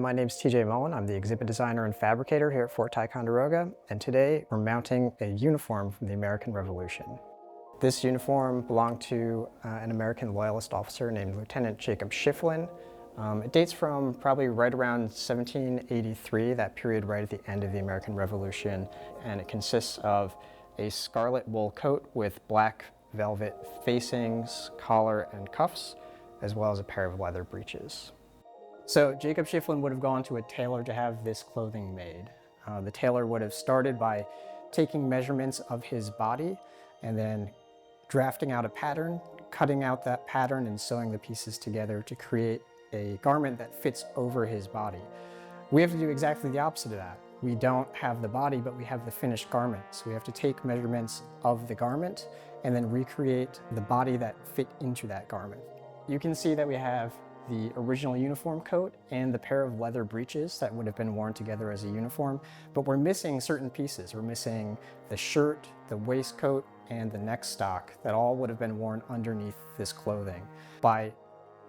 My name is TJ Mullen. I'm the exhibit designer and fabricator here at Fort Ticonderoga, and today we're mounting a uniform from the American Revolution. This uniform belonged to an American Loyalist officer named Lieutenant Jacob Schieffelin. It dates from probably right around 1783, that period right at the end of the American Revolution, and it consists of a scarlet wool coat with black velvet facings, collar, and cuffs, as well as a pair of leather breeches. So Jacob Schieffelin would have gone to a tailor to have this clothing made. The tailor would have started by taking measurements of his body and then drafting out a pattern, cutting out that pattern and sewing the pieces together to create a garment that fits over his body. We have to do exactly the opposite of that. We don't have the body, but we have the finished garment. So we have to take measurements of the garment and then recreate the body that fit into that garment. You can see that we have the original uniform coat and the pair of leather breeches that would have been worn together as a uniform, but we're missing certain pieces. We're missing the shirt, the waistcoat, and the neck stock that all would have been worn underneath this clothing. By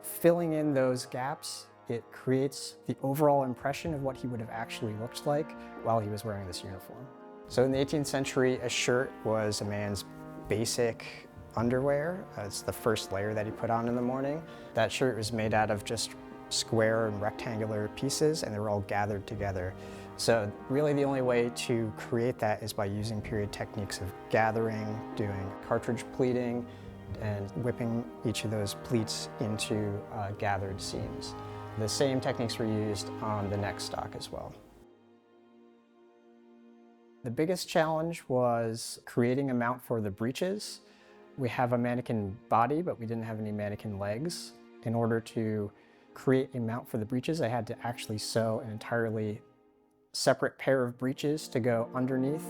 filling in those gaps, it creates the overall impression of what he would have actually looked like while he was wearing this uniform. So in the 18th century, a shirt was a man's basic underwear. It's the first layer that he put on in the morning. That shirt was made out of just square and rectangular pieces, and they were all gathered together. So really the only way to create that is by using period techniques of gathering, doing cartridge pleating, and whipping each of those pleats into gathered seams. The same techniques were used on the neck stock as well. The biggest challenge was creating a mount for the breeches. We have a mannequin body, but we didn't have any mannequin legs. In order to create a mount for the breeches, I had to actually sew an entirely separate pair of breeches to go underneath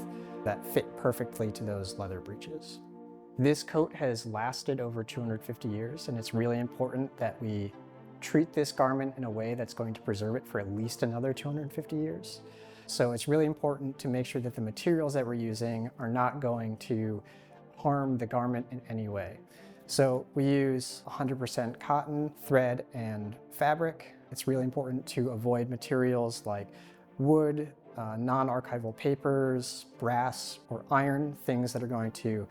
that fit perfectly to those leather breeches. This coat has lasted over 250 years, and it's really important that we treat this garment in a way that's going to preserve it for at least another 250 years. So it's really important to make sure that the materials that we're using are not going to harm the garment in any way. So we use 100% cotton, thread, and fabric. It's really important to avoid materials like wood, non-archival papers, brass, or iron, things that are going to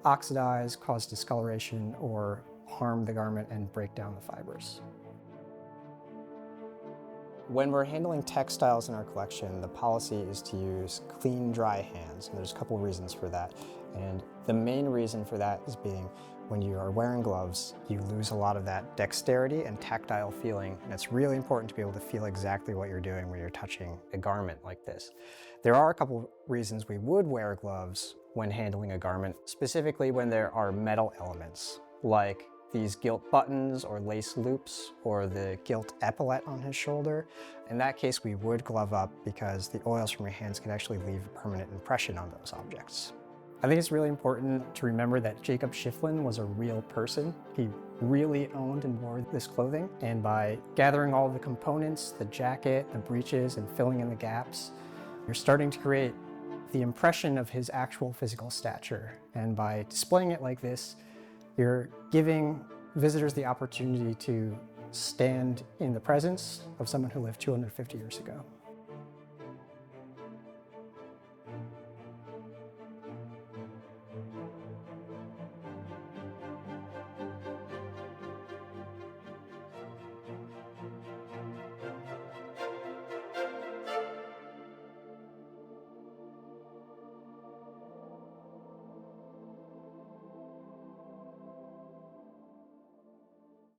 oxidize, cause discoloration, or harm the garment and break down the fibers. When we're handling textiles in our collection, the policy is to use clean, dry hands, and there's a couple reasons for that. And the main reason for that is being when you are wearing gloves, you lose a lot of that dexterity and tactile feeling, and it's really important to be able to feel exactly what you're doing when you're touching a garment like this. There are a couple reasons we would wear gloves when handling a garment, specifically when there are metal elements, like these gilt buttons or lace loops or the gilt epaulette on his shoulder. In that case, we would glove up because the oils from your hands can actually leave a permanent impression on those objects. I think it's really important to remember that Jacob Schieffelin was a real person. He really owned and wore this clothing, and by gathering all the components, the jacket, the breeches, and filling in the gaps, you're starting to create the impression of his actual physical stature. And by displaying it like this, you're giving visitors the opportunity to stand in the presence of someone who lived 250 years ago.